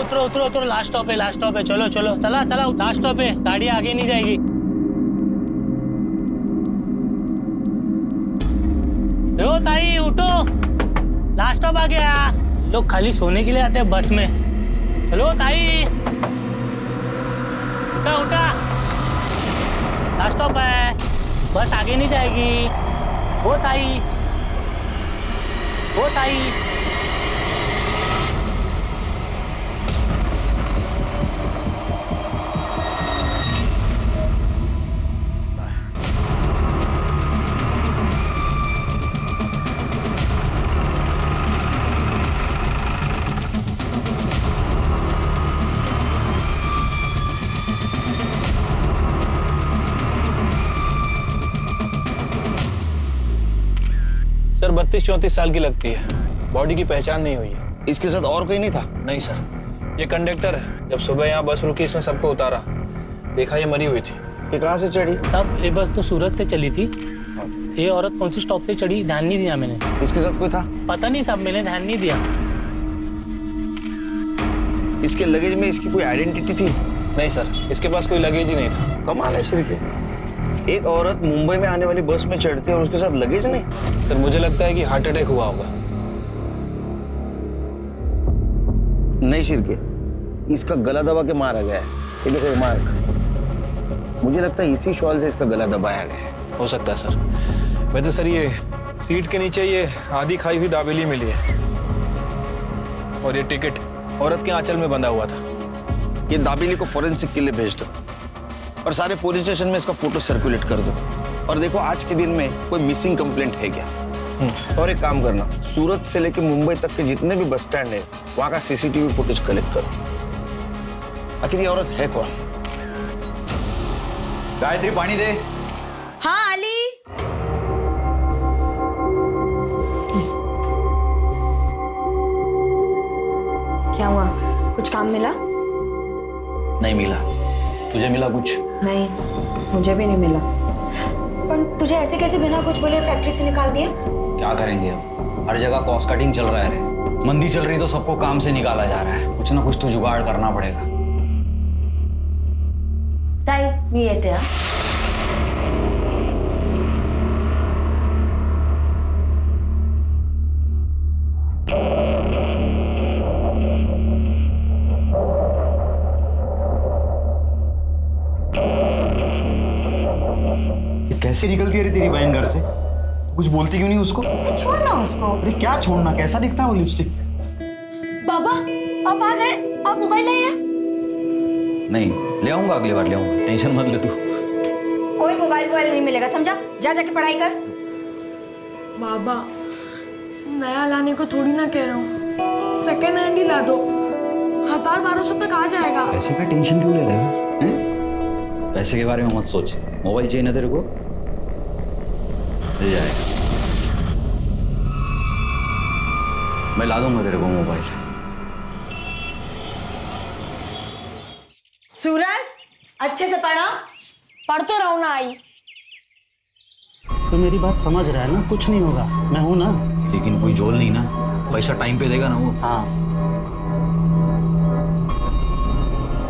उतरो उतरो उतरो, लास्ट स्टॉप है, चलो चलो, चला चला, लास्ट स्टॉप है, गाड़ी आगे नहीं जाएगी। देखो ताई उठो, लास्ट स्टॉप आ गया। लोग खाली सोने के लिए आते हैं बस में। हेलो ताई, उठा उठा, लास्ट स्टॉप है, बस आगे नहीं जाएगी। ओ ताई, ओ ताई। सर 32-34 साल की लगती है, बॉडी की पहचान नहीं हुई है। इसके साथ और कोई नहीं था? नहीं सर, ये कंडक्टर है। जब सुबह यहाँ बस रुकी इसमें सबको उतारा, देखा ये मरी हुई थी। ये कहाँ से चढ़ी? तब ये बस तो सूरत से चली थी। ये औरत कौन सी स्टॉप से चढ़ी ध्यान नहीं दिया मैंने। इसके साथ कोई था? पता नहीं साहब, मैंने ध्यान नहीं दिया। इसके लगेज में इसकी कोई आइडेंटिटी थी? नहीं सर, इसके पास कोई लगेज ही नहीं था। कमाल है शिरके, एक औरत मुंबई में आने वाली बस में चढ़ती है और उसके साथ लगेज नहीं? सर मुझे लगता है कि हार्ट अटैक हुआ होगा। नहीं शिरके, इसका गला दबा के मारा गया है। ये देखो मार्क, मुझे लगता है इसी शॉल से इसका गला दबाया गया है। हो सकता है सर। वैसे सर ये सीट के नीचे ये आधी खाई हुई दाबेली मिली है, और ये टिकट औरत के आंचल में बंधा हुआ था। ये दाबेली को फॉरेंसिक के लिए भेज दो और सारे पुलिस स्टेशन में इसका फोटो सर्कुलेट कर दो। और देखो आज के दिन में कोई मिसिंग कंप्लेंट है क्या। और एक काम करना, सूरत से लेकर मुंबई तक के जितने भी बस स्टैंड है वहां का सीसीटीवी फुटेज कलेक्ट करो। आखिर ये औरत है कौन? गायत्री पानी दे। हाँ अली। क्या हुआ, कुछ काम मिला? नहीं मिला। तुझे मिला कुछ? नहीं, मुझे भी नहीं मिला। पर तुझे ऐसे कैसे बिना कुछ बोले फैक्ट्री से निकाल दिए? क्या करेंगे अब, हर जगह कॉस्ट कटिंग चल रहा है रे। मंदी चल रही तो सबको काम से निकाला जा रहा है। कुछ ना कुछ तो जुगाड़ करना पड़ेगा। ताई मी येते हा। कैसे निकलती है रे तेरी बहन घर से? कुछ बोलती क्यों नहीं उसको? छोड़ना उसको। अरे क्या छोड़ना, कैसा दिखता है वो लिपस्टिक? बाबा आप आ गए, आप मोबाइल लाइए। नहीं ले आऊंगा, अगली बार ले आऊंगा, टेंशन मत ले तू। कोई मोबाइल नहीं मिलेगा, समझा? जा जाके पढ़ाई कर। बाबा नया लाने को थोड़ी ना कह रहा हूँ, सेकेंड हैंड ही ला दो, 1000-1200 तक आ जाएगा। पैसे का टेंशन क्यों ले रहे हो हैं? पैसे के बारे में मत सोच, मोबाइल चाहिए ना तेरे को, मिल जाएगा। मैं ला दूंगा तेरे को मोबाइल। सूरज अच्छे से पढ़ा। पढ़ तो रहो ना आई। तो मेरी बात समझ रहा है ना, कुछ नहीं होगा, मैं हूं ना। लेकिन कोई झोल नहीं ना, पैसा टाइम पे देगा ना वो। हाँ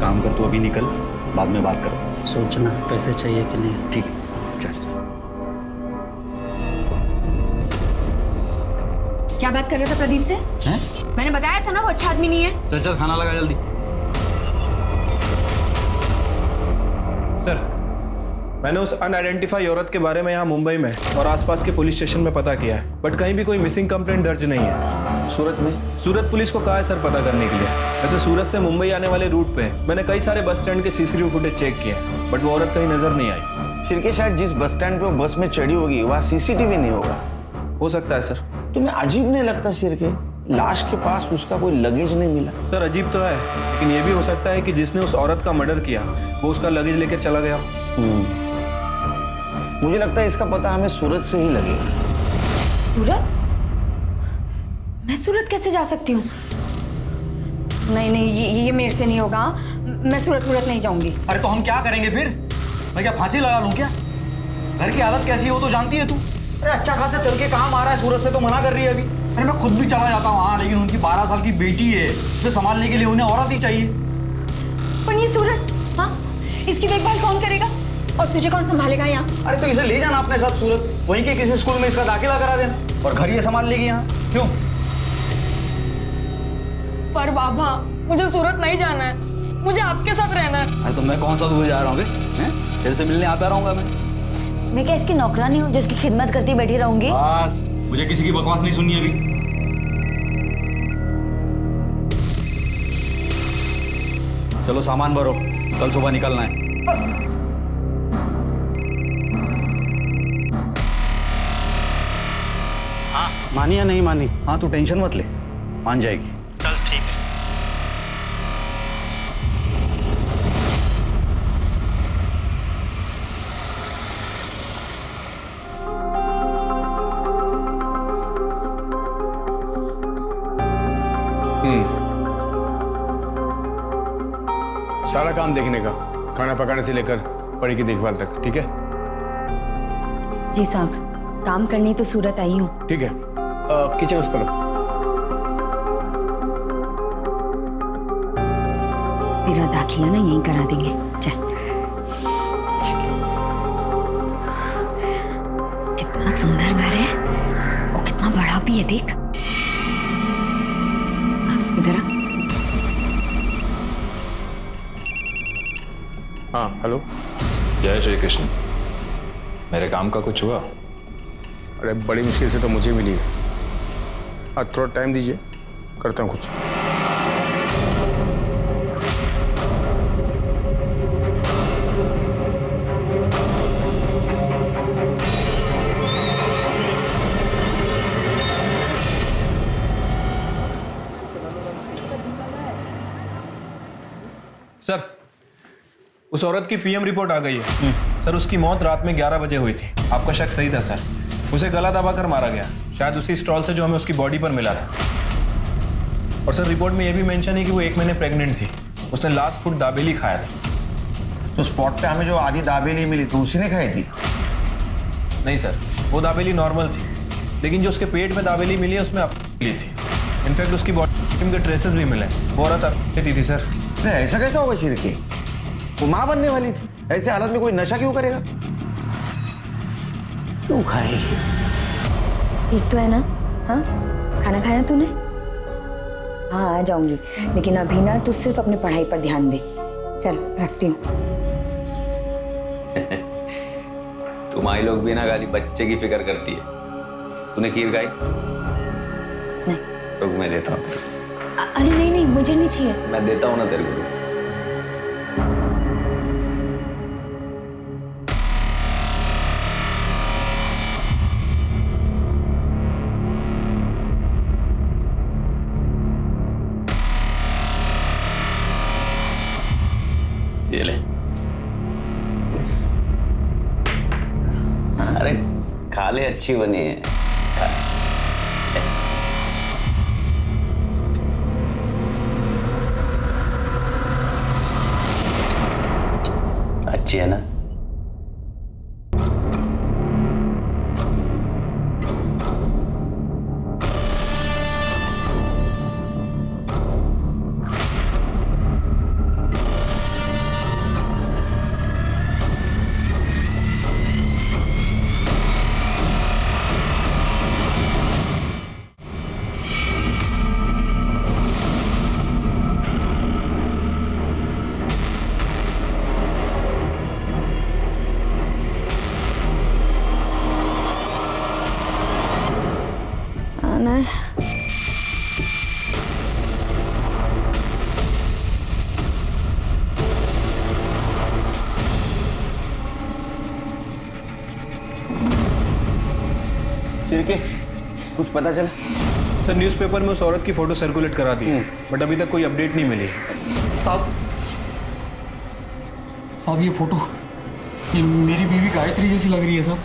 काम कर, तू अभी निकल, बाद में बात कर। सोचना पैसे चाहिए कि नहीं। ठीक, चल। क्या बात कर रहे थे प्रदीप से? हैं? मैंने बताया था ना वो अच्छा आदमी नहीं है। चल चल खाना लगा जल्दी। सर मैंने उस अनआइडेंटिफाई औरत के बारे में यहाँ मुंबई में और आसपास के पुलिस स्टेशन में पता किया है, बट कहीं भी कोई मिसिंग कंप्लेंट दर्ज नहीं है। सूरत में? सूरत पुलिस को कहा है सर पता करने के लिए। वैसे सूरत से मुंबई आने वाले रूट पे मैंने कई सारे बस स्टैंड के सीसीटीवी फुटेज चेक किए, बट वो औरत कहीं नजर नहीं आई। शिरके शायद जिस बस स्टैंड पे वो बस में चढ़ी होगी वहाँ सीसीटीवी नहीं होगा। हो सकता है सर। तुम्हें अजीब नहीं लगता शिरके, लाश के पास उसका कोई लगेज नहीं मिला? सर अजीब तो है, लेकिन ये भी हो सकता है कि जिसने उस औरत का मर्डर किया वो उसका लगेज लेकर चला गया। मुझे लगता है इसका पता हमें सूरत से ही लगेगा। सूरत? मैं सूरत कैसे जा सकती हूँ? नहीं नहीं, ये मेरे से नहीं होगा। मैं सूरत नहीं जाऊंगी। अरे तो हम क्या करेंगे फिर? मैं क्या फांसी लगा लूं क्या? घर की हालत कैसी है वो तो जानती है तू। अरे अच्छा खासा चल के कहाँ मारा है सूरत से, तो मना कर रही है अभी। अरे मैं खुद भी चला जाता हूँ हाँ, लेकिन उनकी 12 साल की बेटी है, उसे संभालने के लिए उन्हें औरत ही चाहिए। पर ये सूरज, हाँ, इसकी देखभाल कौन करेगा और तुझे कौन संभालेगा यहाँ? अरे तो इसे ले जाना अपने साथ सूरत, वहीं के किसी स्कूल में इसका दाखिला करा देना और घर ये संभाल लेगी यहाँ। क्यों? पर बाबा मुझे सूरत नहीं जाना है, मुझे आपके साथ रहना है। अरे तो मैं कौन सा दूर जा रहा हूँ हैं? तेरे से मिलने आता रहूंगा मैं क्या इसकी नौकरानी हूँ जिसकी खिदमत करती बैठी रहूंगी? बस मुझे किसी की बकवास नहीं सुननी अभी। चलो सामान भरो, कल सुबह निकलना है। मानी या नहीं मानी? हाँ तू टेंशन मत ले, मान जाएगी। चल ठीक है। सारा काम देखने का, खाना पकाने से लेकर परी की देखभाल तक, ठीक है? जी साहब, काम करनी तो सूरत आई हूँ। ठीक है। किचन उस तरफ। तेरा दाखिला ना यहीं करा देंगे, चल। कितना सुंदर घर है और कितना बड़ा भी है, देख। इधर आ। हाँ हेलो। जय श्री कृष्ण। मेरे काम का कुछ हुआ? अरे बड़ी मुश्किल से तो मुझे मिली है। आज थोड़ा टाइम दीजिए, करता हूँ कुछ। सर, उस औरत की पीएम रिपोर्ट आ गई है। सर, उसकी मौत रात में 11 बजे हुई थी। आपका शक सही था सर। उसे गला दबाकर मारा गया, शायद उसी स्टॉल से जो हमें उसकी बॉडी पर मिला था। और सर, रिपोर्ट में यह भी मेंशन है कि वो 1 महीने प्रेग्नेंट थी। उसने लास्ट फूड दाबेली खाया था। तो स्पॉट पे हमें जो आधी दाबेली मिली तो उसी ने खाई थी? नहीं सर, वो दाबेली नॉर्मल थी, लेकिन जो उसके पेट में दाबेली मिली है उसमें अफली थी। इनफैक्ट उसकी बॉडी के ट्रेसेस भी मिले। वो औरत अफली थी सर। नहीं, ऐसा कैसा होगा शिरके? वो माँ बनने वाली थी, ऐसे हालत में कोई नशा क्यों करेगा? क्यों खाएगी? ठीक तो है ना? हाँ, खाना खाया तूने? हाँ, आ जाऊंगी, लेकिन अभी ना तू सिर्फ अपनी पढ़ाई पर ध्यान दे। चल, रखती हूँ। तुम्हारी लोग भी ना गाली बच्चे की फिक्र करती है। तूने खीर खाई? नहीं। रुक मैं देता हूँ। अरे नहीं नहीं, मुझे नहीं चाहिए। मैं देता हूँ ना तेरे को। ये ले। अरे खा ले, अच्छी बनी है। अच्छी है ना? शिरके, कुछ पता चला? सर, न्यूज़पेपर में उस औरत की फोटो सर्कुलेट करा दी, बट अभी तक कोई अपडेट नहीं मिली। साहब ये फोटो, ये मेरी बीवी गायत्री जैसी लग रही है साहब।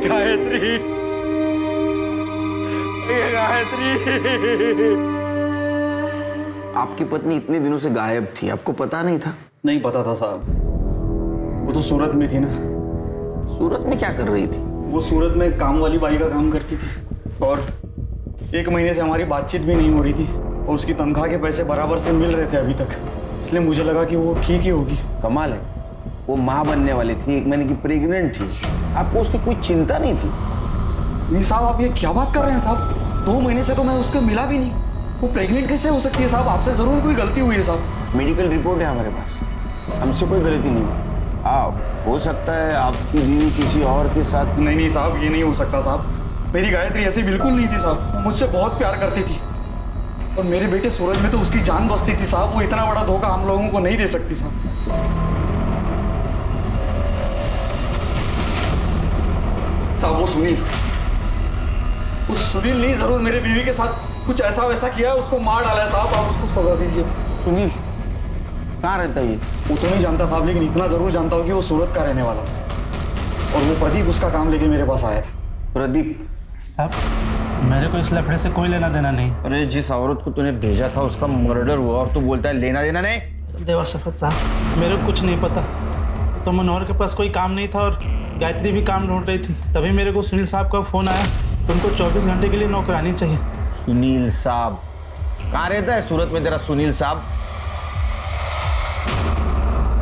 गायत्री, ये गायत्री। आपकी पत्नी इतने दिनों से गायब थी, आपको पता नहीं था? नहीं पता था साहब, वो तो सूरत में थी ना। सूरत में क्या कर रही थी? वो सूरत में काम वाली बाई का काम करती थी और 1 महीने से हमारी बातचीत भी नहीं हो रही थी और उसकी तनख्वाह के पैसे बराबर से मिल रहे थे अभी तक, इसलिए मुझे लगा कि वो ठीक ही होगी। कमाल है, वो माँ बनने वाली थी, 1 महीने की प्रेग्नेंट थी, आपको उसकी कोई चिंता नहीं थी? नहीं साहब, आप ये क्या बात कर रहे हैं साहब? 2 महीने से तो मैं उसको मिला भी नहीं, वो प्रेग्नेंट कैसे हो सकती है साहब? आपसे जरूर कोई गलती हुई है साहब। मेडिकल रिपोर्ट है हमारे पास, हमसे कोई गलती नहीं हुई। आप हो सकता है आपकी बीवी किसी और के साथ। नहीं साहब, ये नहीं हो सकता साहब। मेरी गायत्री ऐसी बिल्कुल नहीं थी साहब, वो मुझसे बहुत प्यार करती थी और मेरे बेटे सूरज में तो उसकी जान बसती थी साहब। वो इतना बड़ा धोखा हम लोगों को नहीं दे सकती साहब। साहब वो सुनील नहीं, जरूर मेरे बीवी के साथ कुछ ऐसा वैसा किया है, उसको मार डाला है साहब। आप उसको सजा दीजिए। सुनील कहाँ रहता है ये? वो तो नहीं जानता साहब, लेकिन इतना जरूर जानता हूँ कि वो सूरत का रहने वाला था और वो प्रदीप उसका काम लेके मेरे पास आया था। प्रदीप साहब, मेरे को इस लफड़े से कोई लेना देना नहीं। अरे जिस औरत को तूने भेजा था उसका मर्डर हुआ और तू बोलता है लेना देना नहीं? देवा शफत साहब, मेरे को कुछ नहीं पता। तो मनोहर के पास कोई काम नहीं था और गायत्री भी काम ढूंढ रही थी, तभी मेरे को सुनील साहब का फ़ोन आया। उनको 24 घंटे के लिए नौकरानी चाहिए। सुनील साहब कहाँ रहता है सूरत में तेरा सुनील साहब?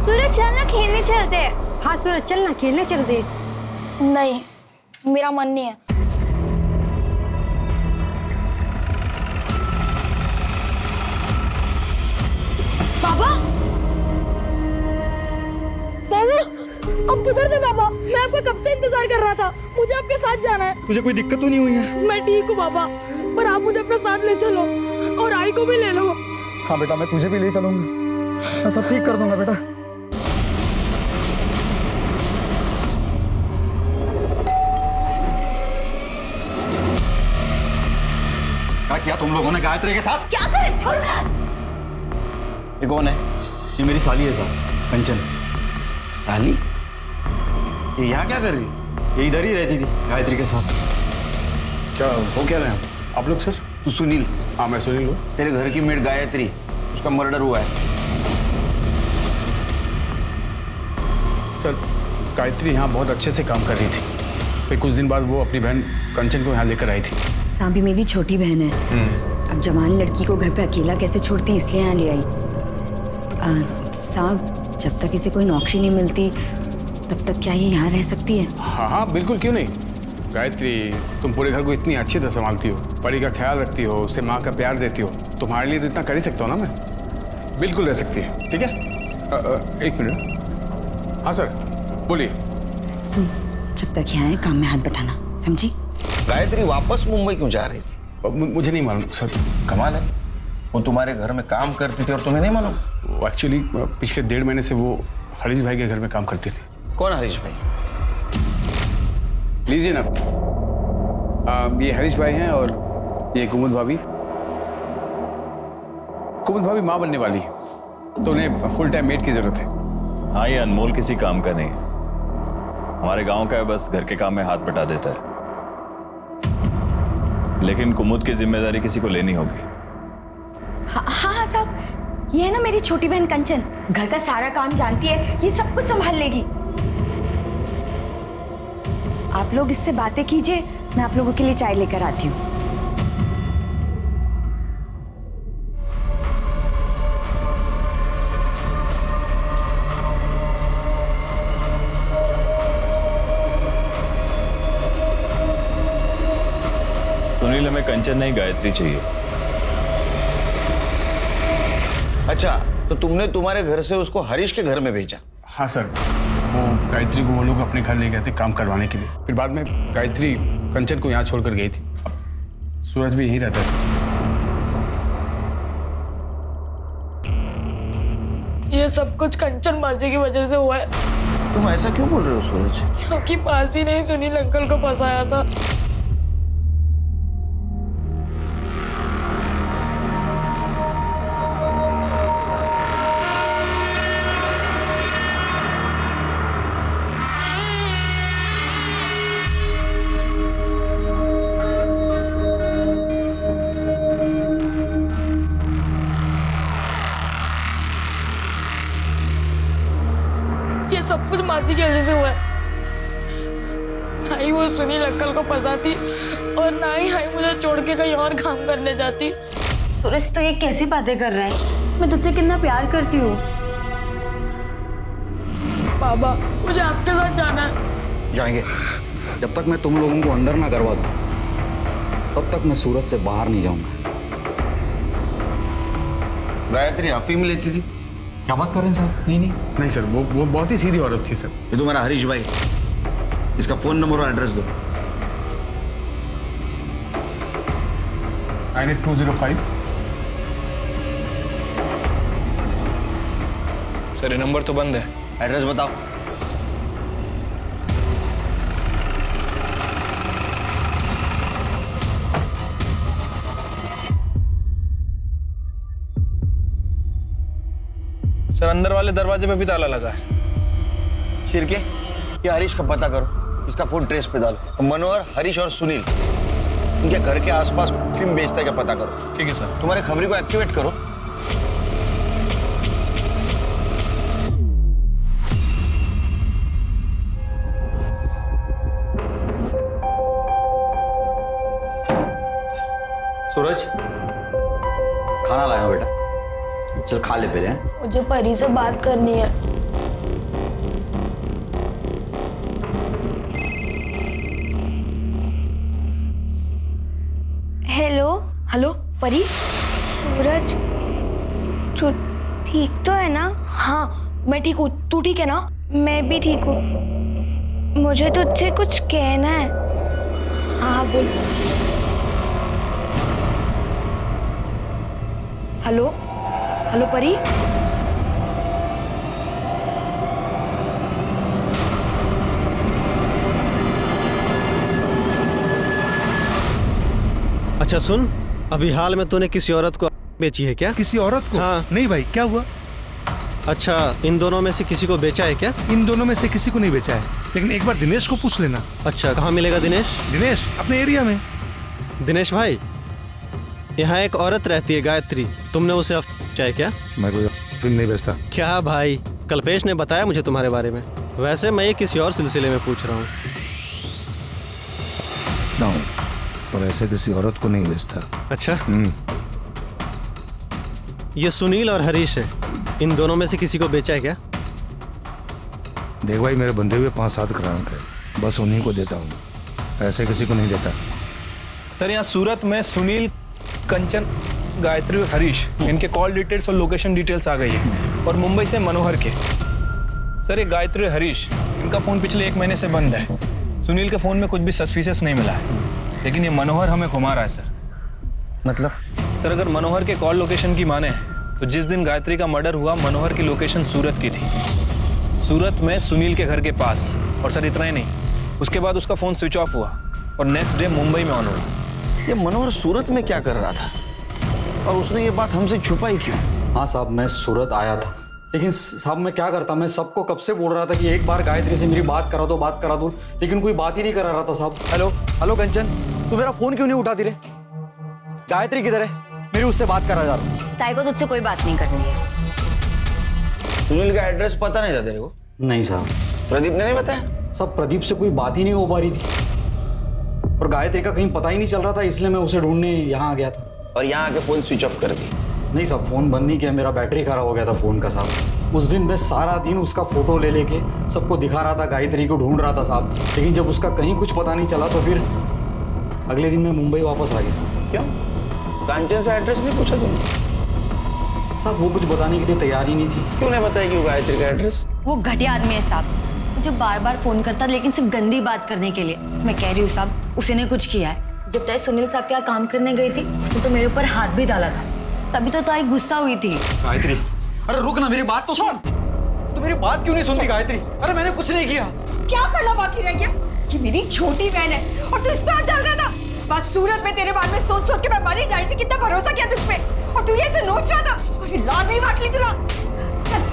सूरज चलना खेलने चलते हैं। हाँ सूरज चलना खेलने चलते हैं। नहीं, मेरा मन नहीं है। बाबा, बाबा, अब किधर थे बाबा? मैं आपका कब से इंतजार कर रहा था। मुझे आपके साथ जाना है। तुझे कोई दिक्कत तो नहीं हुई है? मैं ठीक हूँ बाबा, पर आप मुझे अपने साथ ले चलो और आई को भी ले लो। हाँ बेटा, मैं तुझे भी ले चलूंगा, मैं सब ठीक कर दूंगा बेटा। क्या किया तुम लोगों ने गायत्री के साथ? क्या करें? छोड़ रहा। ये कौन है? ये मेरी साली है साहब, कंचन। साली? ये यहाँ क्या कर रही है? ये इधर ही रहती थी गायत्री के साथ। क्या हो क्या रहे हैं आप लोग? सर तू सुनील? हाँ मैं सुनील हूँ। तेरे घर की मेड गायत्री, उसका मर्डर हुआ है। सर गायत्री यहाँ बहुत अच्छे से काम कर रही थी, फिर कुछ दिन बाद वो अपनी बहन कंचन को यहाँ लेकर आई थी। सांबी मेरी छोटी बहन है, अब जवान लड़की को घर पे अकेला कैसे छोड़ती, इसलिए यहाँ ले आई। साहब, जब तक इसे कोई नौकरी नहीं मिलती तब तक क्या ये यहाँ रह सकती है? हाँ हाँ बिल्कुल, क्यों नहीं। गायत्री, तुम पूरे घर को इतनी अच्छी तरह संभालती हो, परी का ख्याल रखती हो, उसे माँ का प्यार देती हो, तुम्हारे लिए तो इतना कर ही सकता हूँ ना मैं। बिल्कुल रह सकती है, ठीक है। 1 मिनट। हाँ सर बोलिए। सुन, जब तक यहाँ है काम में हाथ बटाना, समझी? गायत्री वापस मुंबई क्यों जा रही थी? मुझे नहीं मालूम सर। कमाल है, वो तुम्हारे घर में काम करती थी और तुम्हें नहीं मालूम? एक्चुअली पिछले 1.5 महीने से वो हरीश भाई के घर में काम करती थी। कौन हरीश भाई? लीजिए ना, ये हरीश भाई हैं और ये कुमुद भाभी। कुमुद भाभी माँ बनने वाली है, तो उन्हें फुल टाइम मेड की जरूरत है। हाँ, ये अनमोल किसी काम का नहीं है, हमारे गांव का है, बस घर के काम में हाथ बटा देता है। लेकिन कुमुद की जिम्मेदारी किसी को लेनी होगी। हाँ हाँ साहब, ये है ना मेरी छोटी बहन कंचन, घर का सारा काम जानती है, ये सब कुछ संभाल लेगी। आप लोग इससे बातें कीजिए, मैं आप लोगों के लिए चाय लेकर आती हूँ। सुनील, हमें कंचन नहीं गायत्री चाहिए। अच्छा, तो तुमने तुम्हारे घर से उसको हरीश के घर में भेजा? हाँ सर, वो गायत्री को वो लोग अपने घर ले गए थे काम करवाने के लिए, फिर बाद में गायत्री कंचन को यहाँ छोड़कर गई थी। अब सूरज भी यहीं रहता है सर। ये सब कुछ कंचन मासी की वजह से हुआ है। तुम ऐसा क्यों बोल रहे हो सूरज? क्योंकि मासी ने ही सुनील अंकल को फंसाया था। कुछ मासी की वजह से हुआ है। ना ही वो सुनील अंकल को फंसाती और ना ही हाई मुझे छोड़ के कहीं और काम करने जाती। सूरज तो ये कैसी बातें कर रहा है? मैं तुझसे कितना प्यार करती हूँ। बाबा मुझे आपके साथ जाना है। जाएंगे। जब तक मैं तुम लोगों को अंदर ना करवा दूं तब तक मैं सूरत से बाहर नहीं जाऊंगा। गायत्री अफीम लेती थी? क्या बात कर रहे हैं साहब? नहीं नहीं। नहीं सर, वो बहुत ही सीधी औरत थी सर। ये तो मेरा हरीश भाई, इसका फोन नंबर और एड्रेस दो। 98205। सर ये नंबर तो बंद है। एड्रेस बताओ। सर अंदर वाले दरवाजे पे भी ताला लगा है। शिरके, ये हरीश का पता करो, इसका फोन ट्रेस पे डालो। मनोहर, हरीश और सुनील इनके घर के आसपास फिल्म बेचता है क्या पता करो। ठीक है सर। तुम्हारे खबरी को एक्टिवेट करो। सूरज, खाना लाया बेटा, चल खा ले पहले। हैं? मुझे परी से बात करनी है। हेलो। हेलो परी। सूरज, तू ठीक तो है ना? हाँ मैं ठीक हूँ, तू ठीक है ना? मैं भी ठीक हूँ। मुझे तुझसे कुछ कहना है। हाँ बोल। हेलो हेलो परी। अच्छा सुन, अभी हाल में तूने किसी औरत को बेची है क्या? किसी औरत को? हाँ। नहीं भाई, क्या हुआ? अच्छा, इन दोनों में से किसी को बेचा है क्या? इन दोनों में से किसी को नहीं बेचा है, लेकिन एक बार दिनेश को पूछ लेना। अच्छा, कहाँ मिलेगा दिनेश? दिनेश अपने एरिया में। दिनेश भाई, यहाँ एक औरत रहती है गायत्री, तुमने उसे बेचा है क्या? मैं कोई फिल्म नहीं बेचता। क्या भाई, कल्पेश ने बताया मुझे तुम्हारे बारे में। वैसे मैं ये किसी और सिलसिले में पूछ रहा हूँ। पर ऐसे किसी औरत को नहीं बेचता। अच्छा, ये सुनील और हरीश है, इन दोनों में से किसी को बेचा है क्या? देख भाई, मेरे बंधे हुए 5-7 ग्राहक है, बस उन्हीं को देता हूँ, ऐसे किसी को नहीं देता। सर यहाँ सूरत में सुनील, कंचन, गायत्री और हरीश, इनके कॉल डिटेल्स और लोकेशन डिटेल्स आ गई है। और मुंबई से मनोहर के। सर ये गायत्री और हरीश, इनका फ़ोन पिछले 1 महीने से बंद है। सुनील के फ़ोन में कुछ भी सस्पिशियस नहीं मिला है, लेकिन ये मनोहर हमें घुमा रहा है सर। मतलब? सर अगर मनोहर के कॉल लोकेशन की माने तो जिस दिन गायत्री का मर्डर हुआ, मनोहर की लोकेशन सूरत की थी, सूरत में सुनील के घर के पास। और सर इतना ही नहीं, उसके बाद उसका फ़ोन स्विच ऑफ हुआ और नेक्स्ट डे मुंबई में ऑन हुआ। ये मनोहर सूरत में क्या कर रहा था और उसने ये बात हमसे छुपाई क्यों? हाँ साहब, मैं सूरत आया था, लेकिन साहब मैं क्या करता, मैं सबको कब से बोल रहा था कि एक बार गायत्री से मेरी बात करा दो, बात करा दो, लेकिन कोई बात ही नहीं करा रहा था साहब। हेलो हेलो कंचन, तू मेरा फोन क्यों नहीं उठाती रे? गायत्री किधर है? मेरी उससे बात करा जा रहा। ताई को तुझसे कोई बात नहीं करनी है। सुनील का एड्रेस पता नहीं था तेरे को? नहीं साहब। प्रदीप ने नहीं बताया? सब प्रदीप से कोई बात ही नहीं हो पा रही थी और गायत्री का कहीं पता ही नहीं चल रहा था, इसलिए मैं उसे ढूंढने यहाँ आ गया था। और यहाँ आके फोन स्विच ऑफ कर दी? नहीं साहब, फोन बंद नहीं किया, मेरा बैटरी खराब हो गया था फोन का साहब। उस दिन मैं सारा दिन उसका फोटो ले लेके सबको दिखा रहा था, गायत्री को ढूंढ रहा था साहब, लेकिन जब उसका कहीं कुछ पता नहीं चला तो फिर अगले दिन मैं मुंबई वापस आ गया। क्यों? कांचन से एड्रेस नहीं पूछा तुमने? साहब वो कुछ बताने के लिए तैयार ही नहीं थी। क्यों नहीं बताया कि वो गायत्री का एड्रेस? वो घटिया आदमी है साहब, मुझे बार बार फोन करता, लेकिन सिर्फ गंदी बात करने के लिए। मैं कह रही हूँ साहब, उसी ने कुछ किया है। जब ताई सुनील साहब के यहाँ काम करने गई थी, उसने तो मेरे ऊपर हाथ भी डाला था, तभी तो ताई गुस्सा हुई थी। गायत्री, अरे रुक ना, मेरी बात तो सुन। तो मेरी बात क्यों नहीं सुनती गायत्री? अरे मैंने कुछ नहीं किया। क्या करना बाकी रह गया? ये मेरी छोटी बहन है और तू इस पे हाथ डाल रहा था। बस सूरत में तेरे बारे में सोच सोच के मैं मर ही जा रही थी। कितना भरोसा किया तुझ पे और तू ये ऐसे नोच रहा था। अरे लाद नहीं बांट ली तुला।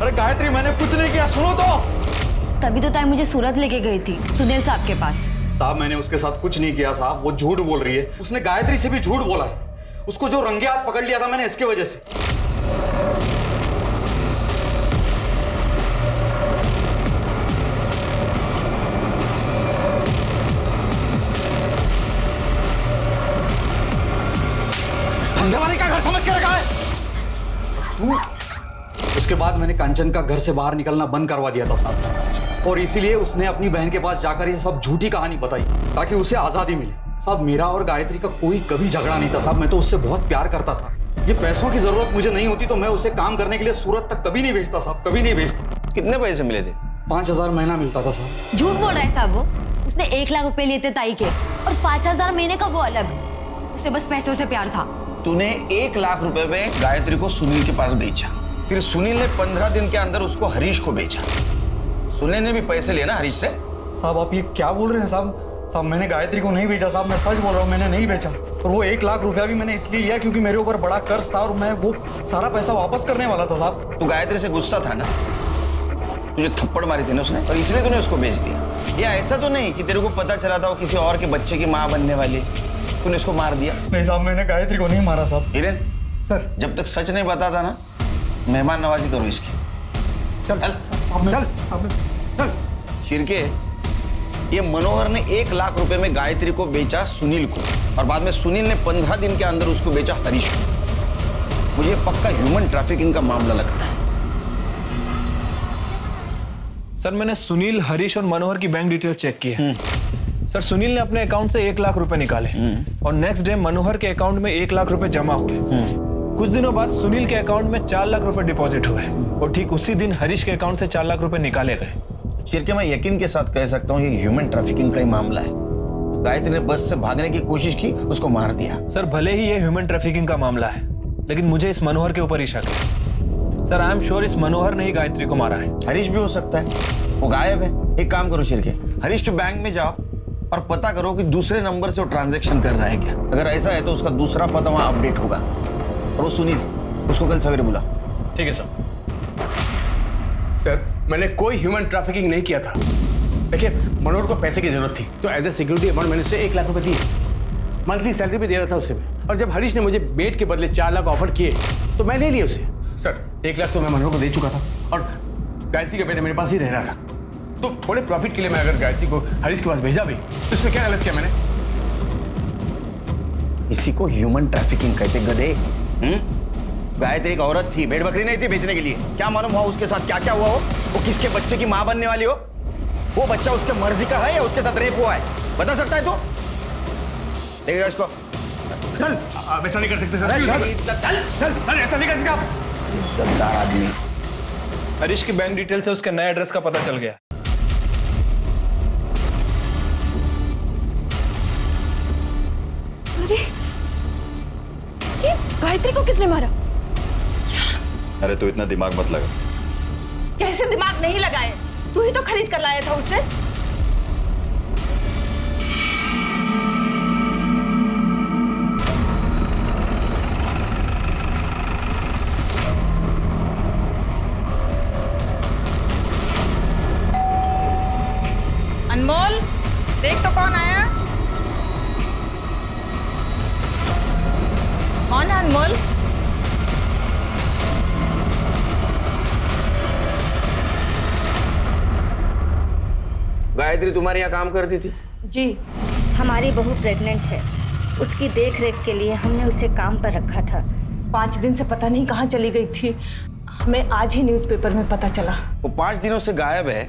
अरे गायत्री, मैंने कुछ नहीं किया, सुनो तो। तभी तो ताई मुझे सूरत लेके गई थी, सुनील साहब के पास। साहब मैंने उसके साथ कुछ नहीं किया साहब, वो झूठ बोल रही है। उसने गायत्री से भी झूठ बोला है। उसको जो रंगे हाथ पकड़ लिया था मैंने इसके वजह से। उसके बाद मैंने कंचन का घर से बाहर निकलना बंद करवा दिया था साहब, और इसीलिए उसने अपनी बहन के पास जाकर ये सब झूठी कहानी बताई ताकि उसे आज़ादी मिले। साहब मेरा और गायत्री का कोई कभी झगड़ा नहीं था साहब, मैं तो उससे बहुत प्यार करता था। ये पैसों की जरूरत मुझे नहीं होती तो मैं उसे काम करने के लिए सूरत तक कभी नहीं भेजता साहब, कभी नहीं भेजता। कितने पैसे मिले थे? 5,000 महीना मिलता था साहब। झूठ बोल रहा है साहब वो। उसने 1 लाख रुपए लिए थे ताई के, और 5,000 महीने का वो अलग। उसे बस पैसों से प्यार था। तूने 1 लाख रुपए में गायत्री को सुनील के पास बेचा, फिर सुनील ने 15 दिन के अंदर उसको हरीश को बेचा। सुनील ने भी पैसे लिए ना हरीश से? साहब आप ये क्या बोल रहे हैं साहब? साहब मैंने गायत्री को नहीं बेचा साहब, मैं सच बोल रहा हूँ, मैंने नहीं बेचा। और वो 1 लाख रुपया भी मैंने इसलिए लिया क्योंकि मेरे ऊपर बड़ा कर्ज था और मैं वो सारा पैसा वापस करने वाला था साहब। तू गायत्री से गुस्सा था ना, तुझे थप्पड़ मारी थी ना उसने, और इसलिए तूने उसको बेच दिया। या ऐसा तो नहीं कि तेरे को पता चला था वो किसी और के बच्चे की माँ बनने वाली, तूने इसको मार दिया? नहीं साहब मैंने गायत्री को नहीं मारा साहब। हिरेन सर जब तक सच नहीं बताता ना, मेहमान नवाजी करो इसकी। चल चल शिरके, ये मनोहर ने 1 लाख रुपए में गायत्री को बेचा सुनील को, और बाद में सुनील ने 15 दिन के अंदर उसको बेचा हरीश को। मुझे पक्का ह्यूमन ट्रैफिकिंग का मामला लगता है। सर मैंने सुनील, हरीश और मनोहर की बैंक डिटेल चेक की है। सर सुनील ने अपने अकाउंट से 1 लाख रुपए निकाले और नेक्स्ट डे मनोहर के अकाउंट में 1 लाख रुपए जमा हुए। कुछ दिनों बाद सुनील के अकाउंट में 4 लाख रुपए डिपॉजिट हुए और ठीक उसी दिन हरीश के अकाउंट से 4 लाख रुपए निकाले गए। शिरके मैं यकीन के साथ कह सकता हूँ ये ह्यूमन ट्रैफिकिंग का ही मामला है। गायत्री ने बस से भागने की कोशिश की, उसको मार दिया। सर भले ही ये ह्यूमन ट्रैफिकिंग का मामला है, लेकिन मुझे इस मनोहर के ऊपर ही शक है। सर आई एम श्योर इस मनोहर ने ही गायत्री को मारा है। हरीश भी हो सकता है, वो गायब है। एक काम करो शिरके, हरीश के बैंक में जाओ और पता करो कि दूसरे नंबर से वो ट्रांजैक्शन कर रहा है क्या। अगर ऐसा है तो उसका दूसरा पता वहां अपडेट होगा। और वो सुनील, उसको कल सवेरे बुला। ठीक है सर। सर मैंने कोई ह्यूमन ट्रैफिकिंग नहीं किया था। देखिए मनोहर को पैसे की जरूरत थी तो एज ए सिक्योरिटी अमाउंट मैंने उसे 1 लाख रुपए दिए। मंथली सैलरी भी दे रहा था उसे मैं। और जब हरीश ने मुझे बेट के बदले 4 लाख ऑफर किए तो मैं ले लिया उसे। सर 1 लाख तो मैं मनोहर को दे चुका था और गायत्री का बेटा मेरे पास ही रह रहा था, तो थोड़े प्रॉफिट के लिए मैं अगर गायत्री को हरीश के पास भेजा भी तो इसमें क्या गलत किया मैंने? इसी को ह्यूमन ट्रैफिकिंग कहते गधे। गायत्री एक औरत थी, भेड़ बकरी नहीं थी बेचने के लिए। क्या मालूम हुआ उसके साथ क्या क्या हुआ हो, वो किसके बच्चे की मां बनने वाली हो। वो बच्चा उसके मर्जी का है या उसके साथ रेप हुआ है, बता सकता है तू? देखेगा इसको। चल आप ऐसा नहीं कर सकते सर। चल ऐसा नहीं कर सकते आप। इज्जतदार आदमी। हरीश की बैंक डिटेल से उसके नए एड्रेस का पता चल गया। अरे ये गायत्री को किसने मारा? अरे तू इतना दिमाग मत लगा। कैसे दिमाग नहीं लगाए? तू ही तो खरीद कर लाया था उसे। अनमोल देख तो कौन आया। कौन है अनमोल? गायत्री तुम्हारे यहाँ काम करती थी? जी, हमारी बहू प्रेग्नेंट है, उसकी देख रेख के लिए हमने उसे काम पर रखा था। 5 दिन से पता नहीं कहाँ चली गई थी, हमें आज ही न्यूज़पेपर में पता चला। वो 5 दिनों से गायब है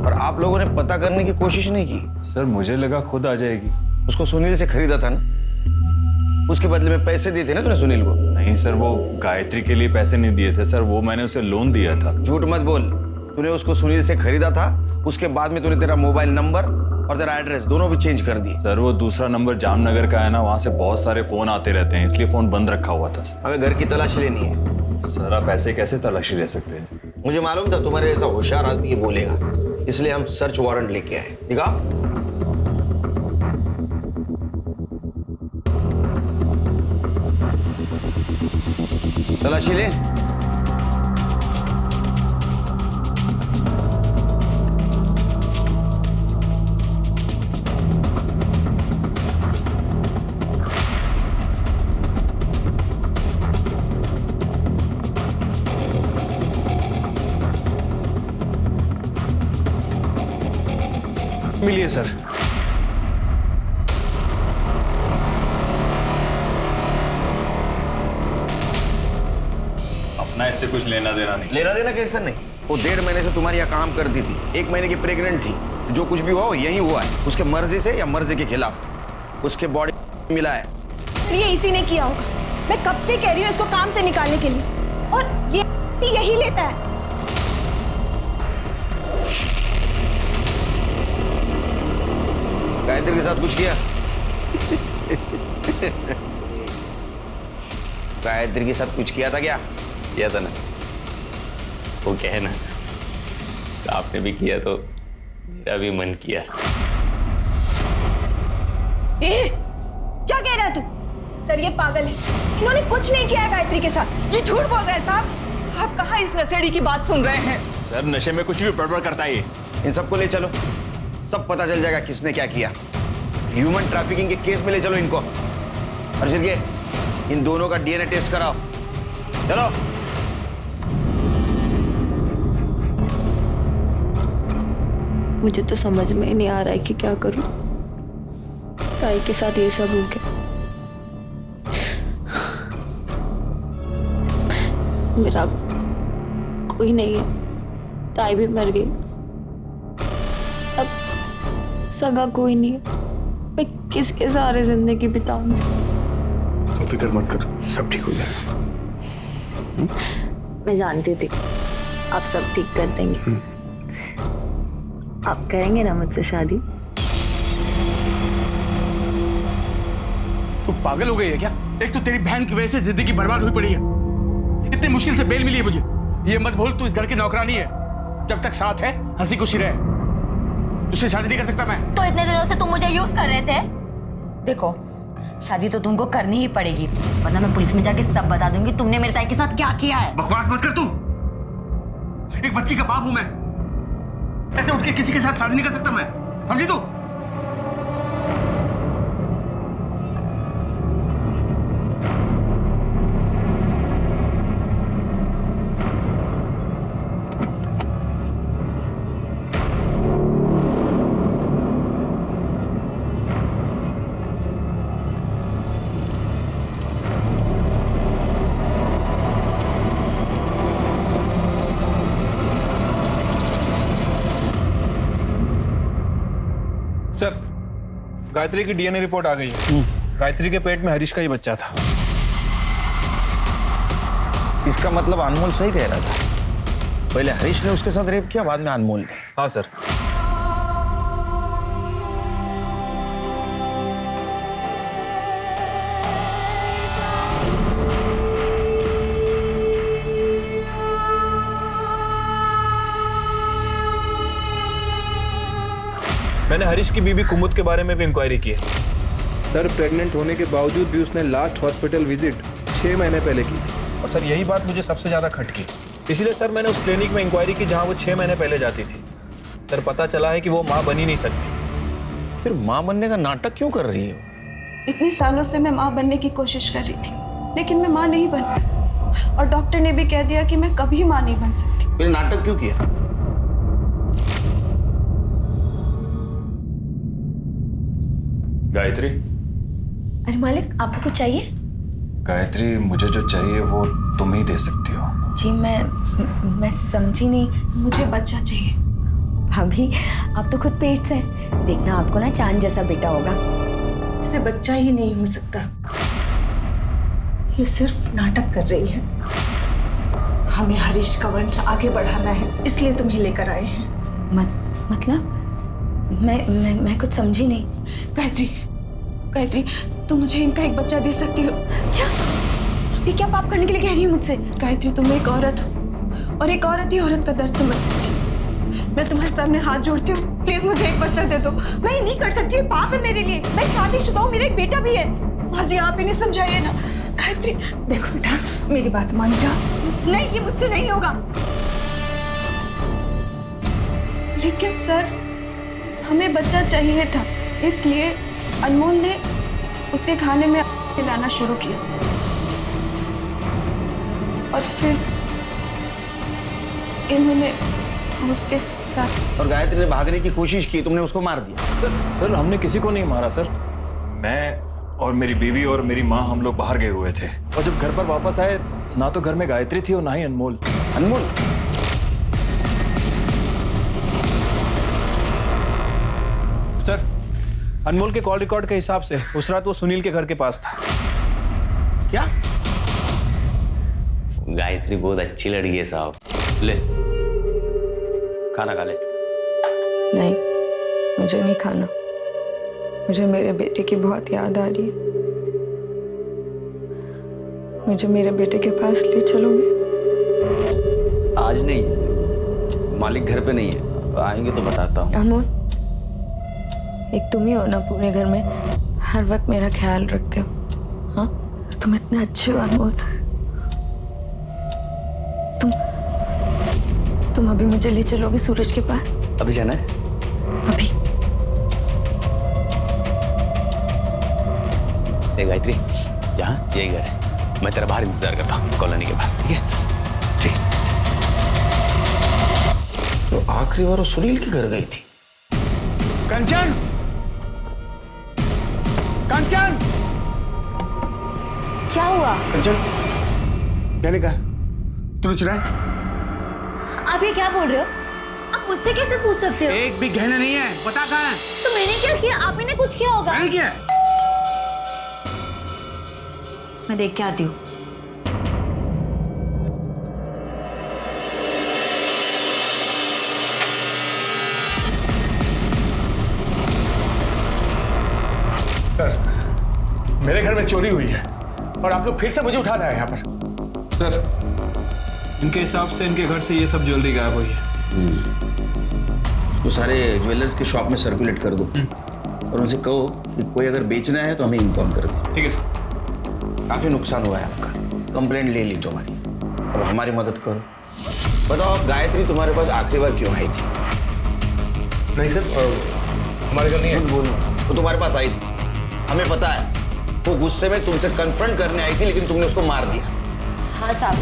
और आप लोगों ने पता करने की कोशिश नहीं की? सर मुझे लगा खुद आ जाएगी। उसको सुनील से खरीदा था ना, उसके बदले में पैसे दिए थे ना तूने सुनील को? नहीं सर, वो गायत्री के लिए पैसे नहीं दिए थे सर, वो मैंने उसे लोन दिया था। झूठ मत बोल, तूने उसको सुनील से खरीदा था, उसके बाद में तूने तेरा मोबाइल नंबर और तेरा एड्रेस दोनों भी चेंज कर दिए। सर वो दूसरा नंबर जामनगर का है ना, वहाँ से बहुत सारे फोन आते रहते हैं, इसलिए फोन बंद रखा हुआ था। हमें घर की तलाशी लेनी है। सर आप ऐसे कैसे तलाशी ले सकते हैं? मुझे मालूम था तुम्हारे जैसा होशियार आदमी ये बोलेगा, इसलिए हम सर्च वारंट लेके आए। दिखा। तलाशी ले। मिलिए सर। ना इससे कुछ लेना देना नहीं। लेना देना कैसे नहीं? वो 1.5 महीने से तुम्हारे यहाँ काम करती थी, 1 महीने की प्रेग्नेंट थी। जो कुछ भी हुआ वो यही हुआ है, उसके मर्जी से या मर्जी के खिलाफ। उसके बॉडी मिला है। ये इसी ने किया होगा। मैं कब से कह रही हूँ इसको काम से निकालने के लिए, और ये यही लेता है। गायत्री के साथ कुछ किया? गायत्री के साथ कुछ किया था क्या? किया था ना, वो क्या है ना, आपने भी किया तो मेरा भी मन किया। क्या कह रहा है तू? सर ये पागल है, इन्होंने कुछ नहीं किया है गायत्री के साथ। ये झूठ बोल रहा है साहब। आप कहाँ इस नशेड़ी की बात सुन रहे हैं? सर नशे में कुछ भी बड़बड़ करता है ये। इन सबको ले चलो, सब पता चल जाएगा किसने क्या किया। ह्यूमन ट्रैफिकिंग के केस में ले चलो इनको। और ये इन दोनों का डीएनए टेस्ट कराओ। चलो। मुझे तो समझ में ही नहीं आ रहा है कि क्या करूं। ताई के साथ ये सब हो गया। मेरा कोई नहीं है, ताई भी मर गई, अब सगा कोई नहीं है। मैं किसके सहारे जिंदगी बिताऊं? तो फिक्र मत कर, सब ठीक हो जाएगा। मैं जानती थी आप सब ठीक कर देंगे। आप करेंगे ना मुझसे शादी? तू पागल हो गई है क्या? एक तो तेरी बहन की वजह से जिंदगी बर्बाद हुई पड़ी है, इतनी मुश्किल से बेल मिली है मुझे। ये मत भूल तू इस घर की नौकरानी है, जब तक साथ है हंसी खुशी रहे। तुझसे शादी नहीं कर सकता मैं। तो इतने दिनों से तुम मुझे यूज कर रहे थे। देखो शादी तो तुमको करनी ही पड़ेगी, वरना मैं पुलिस में जाके सब बता दूंगी तुमने मेरे ताई के साथ क्या किया है। बकवास मत कर तू, एक बच्ची का बाप हूं मैं। ऐसे उठ के किसी के साथ शादी नहीं कर सकता मैं, समझी तू? सर गायत्री की डीएनए रिपोर्ट आ गई है। गायत्री के पेट में हरीश का ही बच्चा था। इसका मतलब अनमोल सही कह रहा था, पहले हरीश ने उसके साथ रेप किया, बाद में अनमोल ने। हाँ सर। मैंने हरीश की बीबी कुमुद के बारे में भी इंक्वायरी की है। सर प्रेग्नेंट होने के बावजूद भी उसने लास्ट हॉस्पिटल विजिट 6 महीने पहले की थी। और सर यही बात मुझे सबसे ज़्यादा खटकी, इसलिए सर मैंने उस क्लिनिक में इंक्वायरी की जहाँ वो 6 महीने पहले जाती थी। सर पता चला है कि वो माँ बन ही नहीं सकती। फिर माँ बनने का नाटक क्यों कर रही है? इतने सालों से मैं माँ बनने की कोशिश कर रही थी, लेकिन मैं माँ नहीं बन पाई, और डॉक्टर ने भी कह दिया कि मैं कभी माँ नहीं बन सकती। फिर नाटक क्यों किया? गायत्री। अरे मालिक आपको कुछ चाहिए? गायत्री मुझे जो चाहिए वो तुम ही दे सकती हो। जी मैं समझी नहीं। मुझे बच्चा चाहिए। भाभी आप तो खुद पेट से हैं। देखना आपको ना चांद जैसा बेटा होगा। इसे बच्चा ही नहीं हो सकता, ये सिर्फ नाटक कर रही है। हमें हरीश का वंश आगे बढ़ाना है, इसलिए तुम्हें लेकर आए हैं। मतलब मैं कुछ समझी नहीं। गायत्री तुम मुझे इनका एक बच्चा दे सकती हो क्या? ये क्या पाप करने के लिए कह रही है मुझसे? गायत्री तुम एक औरत हो, और एक औरत ही औरत का दर्द समझ सकती है। मैं तुम्हारे सामने हाथ जोड़ती हूँ, प्लीज मुझे एक बच्चा दे दो। मैं नहीं कर सकती, पाप है मेरे लिए। मैं शादीशुदा हूँ, मेरा एक बेटा भी है। माँ जी आप इन्हें समझाइए ना। गायत्री देखो बेटा, मेरी बात मान जा। नहीं ये मुझसे नहीं होगा। लेकिन सर हमें बच्चा चाहिए था, इसलिए अनमोल ने उसके खाने में मिलाना शुरू किया, और फिर इन्होंने उसके साथ। और गायत्री ने भागने की कोशिश की, तुमने उसको मार दिया। सर हमने किसी को नहीं मारा सर। मैं और मेरी बीवी और मेरी माँ हम लोग बाहर गए हुए थे, और जब घर पर वापस आए ना तो घर में गायत्री थी और ना ही अनमोल। अनमोल? सर, अनमोल के कॉल रिकॉर्ड के हिसाब से उस रात वो सुनील के घर के पास था। क्या? गायत्री बहुत अच्छी लड़की है साहब। ले खाना खा ले। नहीं, मुझे नहीं खाना। मुझे मेरे बेटे की बहुत याद आ रही है। मुझे मेरे बेटे के पास ले चलोगे? आज नहीं, मालिक घर पे नहीं है, आएंगे तो बताता हूँ। अनमोल, एक तुम ही हो ना पूरे घर में हर वक्त मेरा ख्याल रखते हो। हाँ, तुम इतने अच्छे हो अनमोल। तुम अभी मुझे ले चलोगे सूरज के पास? अभी जाना है? अभी। ए गायत्री, जहाँ यही घर है, मैं तेरा बाहर इंतजार करता हूँ कॉलोनी के बाहर, ठीक है? ठीक। तो आखिरी बार वो सुनील के घर गई थी। कंचन! कंचन! क्या हुआ? कंचन, कहने का तूने चुराया? आप ये क्या बोल रहे हो? आप मुझसे कैसे पूछ सकते हो? एक भी गहना नहीं है, बता कहाँ है? तो मैंने क्या किया? आप ही ने कुछ किया होगा। मैंने किया? मैं देख के आती हूँ। सर, मेरे घर में चोरी हुई है और आप लोग फिर से मुझे उठा रहे हैं यहाँ पर। सर, इनके हिसाब से इनके घर से ये सब ज्वेलरी गायब हुई है। तो सारे ज्वेलर्स की शॉप में सर्कुलेट कर दो और उनसे कहो कि कोई अगर बेचना है तो हमें इन्फॉर्म कर दो। ठीक है सर। काफी नुकसान हुआ है आपका, कंप्लेंट ले ली तुम्हारी, अब हमारी मदद करो। बताओ, गायत्री तुम्हारे पास आखिरी बार क्यों आई थी? नहीं सर, हमारे घर नहीं है। बोलो, वो तुम्हारे पास आई थी, हमें पता है। वो गुस्से में तुमसे कन्फ्रंट करने आई थी, लेकिन तुमने उसको मार दिया। हाँ साहब,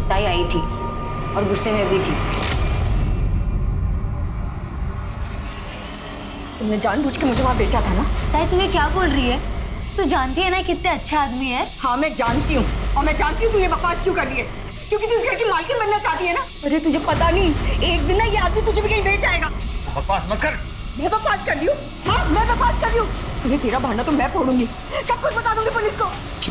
ताई आई थी और गुस्से में भी थी। तुमने जानबूझ के मुझे वहां बेचा था ना? ताई तुम्हें क्या बोल रही है? तू जानती है ना कितने अच्छा आदमी है। हाँ, मैं जानती हूँ, और मैं जानती हूँ तू ये बकवास क्यों कर रही है। क्योंकि तू इस घर की मालकिन बनना चाहती है ना। अरे तुझे पता नहीं, एक दिन ना ये आदमी तुझे भी कहीं बेच आएगा। बकवास मत कर। मैं बकवास कर रही हूँ? हाँ, मैं बकवास कर रही हूँ। तुझे तेरा भांडा तो मैं फोड़ूंगी, सब कुछ बता दूंगी पुलिस को।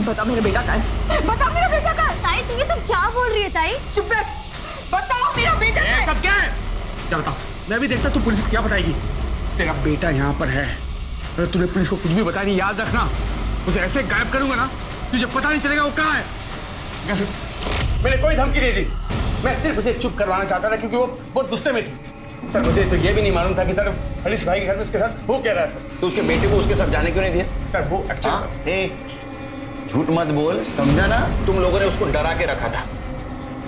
बता मेरा बेटा कहाँ है? बता मेरा बेटा कहाँ है? ताई तुम ये सब क्या बोल रही है ताई? चुप रह, बताओ मेरा बेटा कहाँ है? सब क्या है? क्या बताओ? मैं भी देखता तू पुलिस को क्या बताएगी। तेरा बेटा यहाँ पर है, अगर तूने पुलिस को कुछ भी बताया नहीं, याद रखना उसे ऐसे गायब करूंगा ना, तुझे पता नहीं चलेगा वो कहाँ है। मैंने कोई धमकी नहीं दी, मैं सिर्फ उसे चुप करवाना चाहता था क्योंकि वो बहुत गुस्से में थी। सर, मुझे तो ये भी नहीं मालूम था कि सर हरीश भाई के घर में उसके साथ वो कह रहा है। सर, तो उसके बेटे को उसके साथ जाने क्यों नहीं दिया? सर वो एक्चुअली झूठ मत बोल, समझा ना? तुम लोगों ने उसको डरा के रखा था।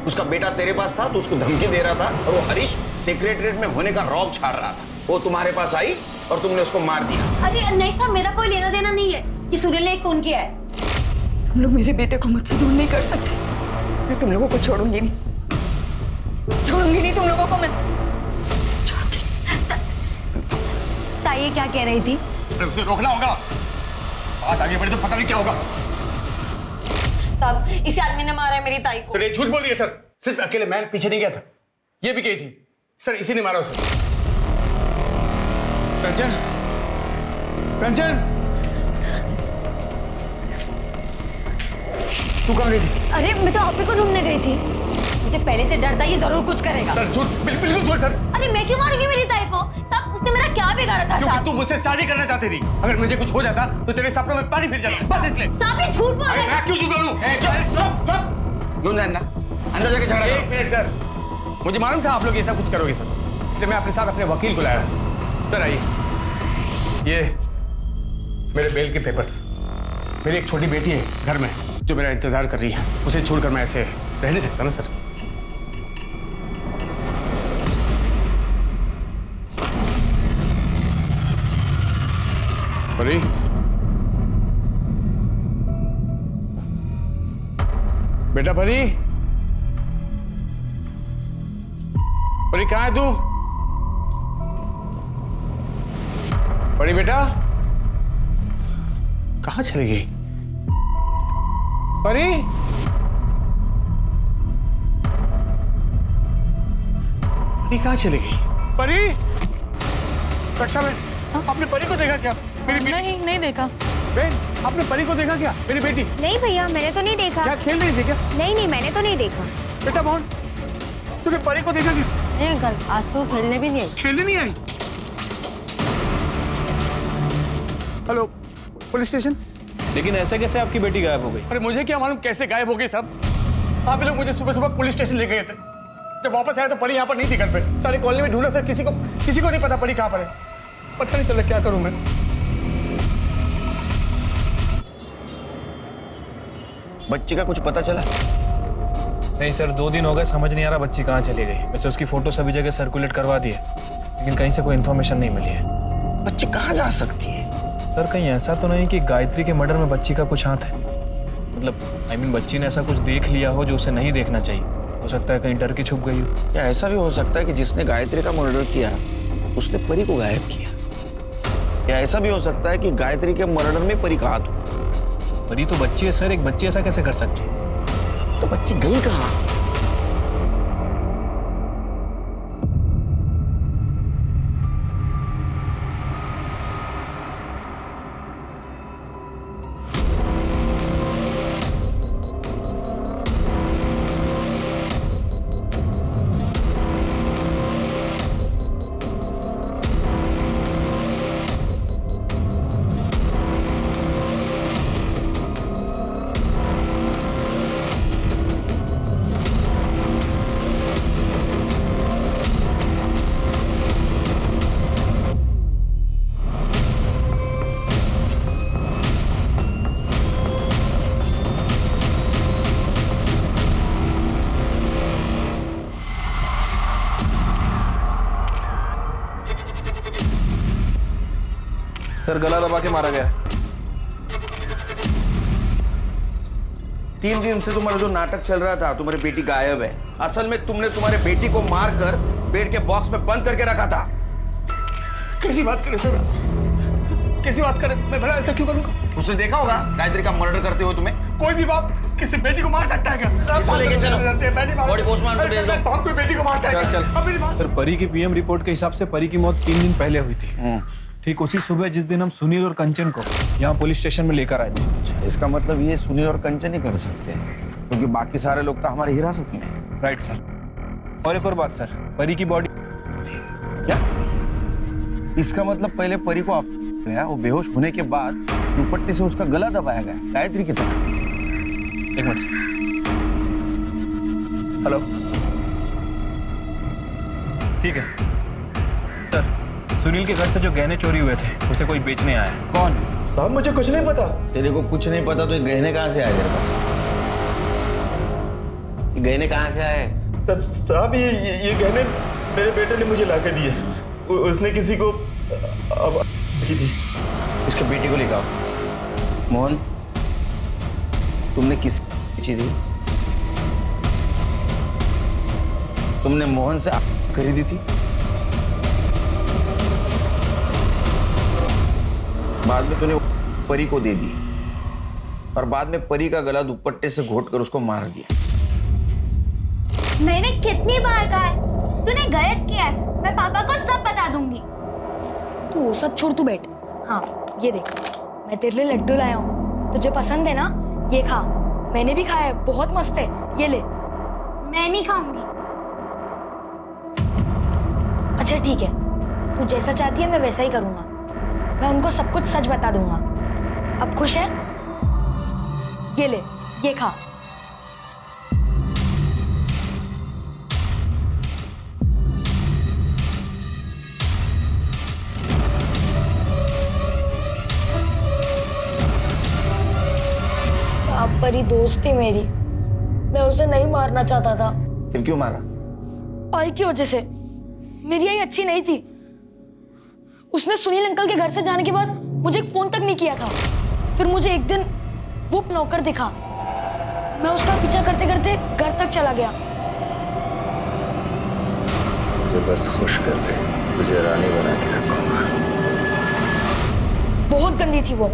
उसका बेटा तेरे पास था तो उसको धमकी दे रहा था, और वो हरीश सेक्रेटरीट में होने का रौब छाड़ रहा था। वो तुम्हारे पास आई और तुमने उसको मार दिया। अरे नहीं साहब, मेरा कोई लेना देना नहीं है कि सुनील ने एक फोन किया है। तुम लोग मेरे बेटे को मुझसे दूर नहीं कर सकते। मैं तुम लोगों को छोड़ूंगी नहीं, छोड़ूंगी नहीं तुम लोगों को मैं। ताई ये क्या कह रही थी? उसे रोकना होगा, बात आगे बढ़े तो पता नहीं क्या होगा। साहब, इस आदमी ने मारा है मेरी ताई को। सर, ये झूठ बोल रही है सर, सिर्फ अकेले मैं पीछे नहीं गया था, ये भी गई थी। सर, इसी ने मारा उसे। कंचन, कंचन, तू कहाँ गई थी? अरे मैं तो आप ही को ढूंढने गई थी। मुझे पहले से डर था ये जरूर कुछ करेगा। सर झूठ, बिल्कुल झूठ सर। अरे मैं क्यों मारूंगी मेरी ताई को? साहब, उसने मेरा क्या बिगाड़ा था? क्योंकि साहब, तू मुझसे शादी करना चाहती थी। अगर मुझे कुछ हो जाता तो तेरे सपनों में पानी फिर जाता, बस इसलिए। साहब ये झूठ बोल रहे हैं। मैं क्यों झूठ बोलूं? क्यों जानना? अंदर जाके झगड़ा करो। एक मिनट सर, मुझे मालूम था आप लोग ऐसा कुछ करोगे सर, इसलिए मैं अपने साथ अपने वकील को लाया। सर आइए, ये मेरे बेल के पेपर्स। मेरी एक छोटी बेटी है घर में जो मेरा इंतजार कर रही है, उसे छोड़कर मैं ऐसे रह नहीं सकता ना सर। परी, बेटा परी, परी कहाँ है तू? परी बेटा, कहाँ चली गई? परी, परी कहाँ चली गई? परी, रक्षा बहन, आपने परी को देखा क्या? मेरी नहीं, नहीं देखा। बहन, आपने परी को देखा क्या? मेरी बेटी। नहीं भैया, मैंने तो नहीं देखा। क्या खेल रही थी क्या? नहीं, मैंने तो नहीं देखा। बेटा मोहन, तूने परी को देखा क्या? नहीं अंकल, आज तो खेलने भी नहीं आई। खेलने नहीं आई? Hello, police station. लेकिन ऐसे कैसे आपकी बेटी गायब हो गई? अरे मुझे क्या मालूम कैसे गायब हो गई सब। आप लोग मुझे सुबह सुबह पुलिस स्टेशन ले गए थे। जब वापस आया तो परी यहाँ पर नहीं थी घर पे। सारी कॉलोनी में ढूंढा सर, किसी को नहीं पता परी कहाँ पर है। पता नहीं चला क्या करूं मैं। बच्ची का कुछ पता चला? नहीं सर, 2 दिन हो गए, समझ नहीं आ रहा बच्ची कहाँ चली गई। वैसे उसकी फोटो सभी जगह सर्कुलेट करवा दी है, लेकिन कहीं से कोई इन्फॉर्मेशन नहीं मिली है। बच्ची कहाँ जा सकती है? सर कहीं ऐसा तो नहीं कि गायत्री के मर्डर में बच्ची का कुछ हाथ है? मतलब बच्ची ने ऐसा कुछ देख लिया हो जो उसे नहीं देखना चाहिए। हो सकता है कहीं डर के छुप गई हो। क्या ऐसा भी हो सकता है कि जिसने गायत्री का मर्डर किया उसने परी को गायब किया? क्या ऐसा भी हो सकता है कि गायत्री के मर्डर में परी का हाथ हो? परी तो बच्ची है सर, एक बच्ची ऐसा कैसे कर सकती है? तो बच्ची गई कहाँ? सर गला दबा के मारा गया। 3 दिन से तुम्हारा जो नाटक चल रहा था, तुम्हारी बेटी गायब है। असल में तुमने तुम्हारे बेटी को मारकर बेड के बॉक्स में बंद करके रखा था। कैसी बात करे सर? कैसी बात करे? मैं भला ऐसा क्यों करूंगा? उसने देखा होगा गायत्री का मर्डर करते हुए तुम्हें। कोई भी बाप किसी बेटी को मार सकता है क्या? इसको लेके चलो, बॉडी पोस्टमार्टम पे भेज दो। बाप कोई बेटी को मारता है क्या? अब मेरी बात। सर परी की पीएम रिपोर्ट के हिसाब से परी की मौत 3 दिन पहले हुई थी। ठीक उसी सुबह जिस दिन हम सुनील और कंचन को यहाँ पुलिस स्टेशन में लेकर आए थे। इसका मतलब ये सुनील और कंचन ही कर सकते हैं, क्योंकि बाकी सारे लोग तो हमारी हिरासत में हैं। Right sir. और एक और बात सर, परी की बॉडी थी। क्या? इसका मतलब पहले परी को गया, वो बेहोश होने के बाद दुपट्टे से उसका गला दबाया गया गायत्री की तरह। एक मिनट। हेलो, ठीक है सर। सुनील के घर से जो गहने चोरी हुए थे उसे कोई बेचने आया। कौन? साहब मुझे कुछ नहीं पता। तेरे को कुछ नहीं पता तो ये गहने कहाँ से आए तेरे पास? ये गहने कहाँ से आए? साहब ये गहने मेरे बेटे ने मुझे लाके दिए। उसने किसी को बेची थी। इसके बेटी को लेकर आओ। मोहन, तुमने किस बेची थी? तुमने मोहन से खरीदी थी? बाद में तूने परी को दे दी और बाद में परी का गला दुपट्टे से घोटकर उसको मार दिया। मैंने कितनी बार कहा है, तूने गलत किया है। मैं पापा को सब बता दूंगी। तू वो सब छोड़, तू बैठ। हाँ ये देख, मैं तेरे लिए लड्डू लाया हूँ, तुझे पसंद है ना? ये खा। मैंने भी खाया है, बहुत मस्त है, ये ले। मैं नहीं खाऊंगी। अच्छा ठीक है, तू जैसा चाहती है मैं वैसा ही करूंगा। मैं उनको सब कुछ सच बता दूंगा। अब खुश है? ये ले, ये खा। आप परी दोस्त थी मेरी, मैं उसे नहीं मारना चाहता था। फिर क्यों मारा? आई की वजह से। मेरी आई अच्छी नहीं थी। उसने सुनील अंकल के घर से जाने के बाद मुझे एक फोन तक नहीं किया था। फिर मुझे एक दिन वो नौकर दिखा, मैं उसका पीछा करते करते घर तक चला गया। मुझे बस खुश कर दे, तुझे रानी बना के रखूंगा। बहुत गंदी थी वो,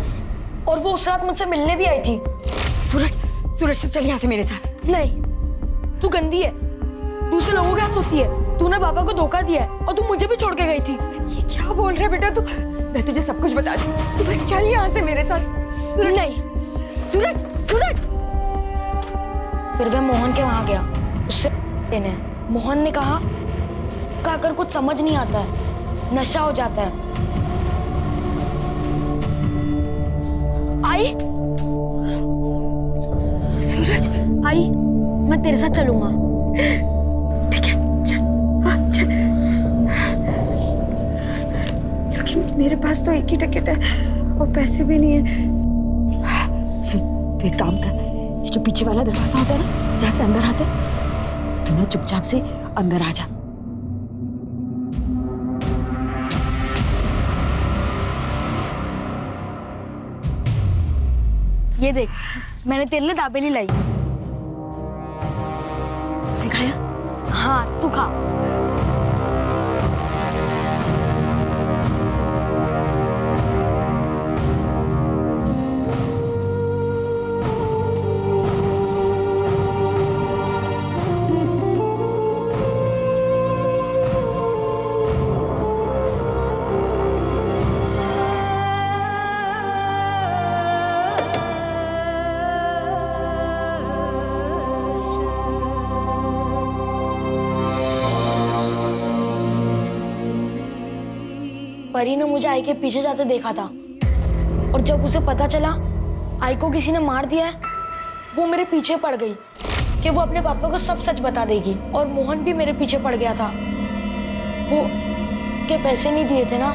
और वो उस रात मुझसे मिलने भी आई थी। सूरज, सूरज चल यहाँ से मेरे साथ। नहीं, तू गंदी है, दूसरे लोगों के हाथ सोती है। तूने पापा को धोखा दिया है और तू मुझे भी छोड़ के गई थी। ये क्या बोल रहा है बेटा तू? मैं तुझे सब कुछ बता दूं, तू बस चल यहाँ से मेरे साथ। सूरज नहीं। सूरज, सूरज। फिर वह मोहन के वहां गया, उससे लेने। मोहन ने कहा कि अगर कुछ समझ नहीं आता है, नशा हो जाता है। आई सूरज, आई मैं तेरे साथ चलूंगा। ठीक है, चल, हाँ, चल। लेकिन मेरे पास तो एक ही टिकट है और पैसे भी नहीं है। सुन, तू एक काम कर, ये जो पीछे वाला दरवाजा होता है ना, जहाँ से अंदर आते, तू ना चुपचाप से अंदर आ जा। ये देख, मैंने तेरे लिए दाबेली लाई। खाया? हाँ, तू खा। परी ने मुझे आई के पीछे जाते देखा था और जब उसे पता चला आई को किसी ने मार दिया है, वो मेरे पीछे पड़ गई कि वो अपने पापा को सब सच बता देगी। और मोहन भी मेरे पीछे पड़ गया था, वो के पैसे नहीं दिए थे ना।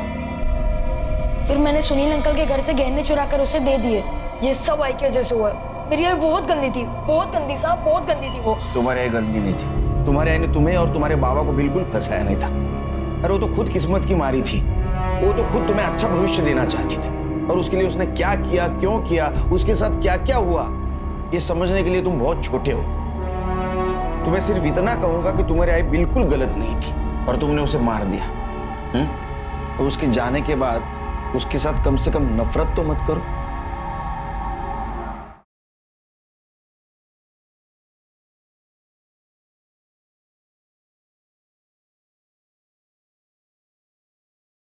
फिर मैंने सुनील अंकल के घर से गहने चुरा कर उसे दे दिए। ये सब आई की वजह से हुआ है। मेरी आई बहुत गंदी थी, बहुत गंदी साहब, बहुत गंदी थी वो। तुम्हारी आई गंदी नहीं थी, तुम्हारे आई ने तुम्हें और तुम्हारे बाबा को बिल्कुल फंसाया नहीं था। अरे वो तो खुद किस्मत की मारी थी, वो तो खुद तुम्हें अच्छा भविष्य देना चाहती थी। और उसके लिए उसने क्या किया, क्यों किया, उसके साथ क्या क्या हुआ, ये समझने के लिए तुम बहुत छोटे हो। तुम्हें सिर्फ इतना कहूंगा कि तुम्हारी आई बिल्कुल गलत नहीं थी और तुमने उसे मार दिया। और उसके जाने के बाद उसके साथ कम से कम नफरत तो मत करो।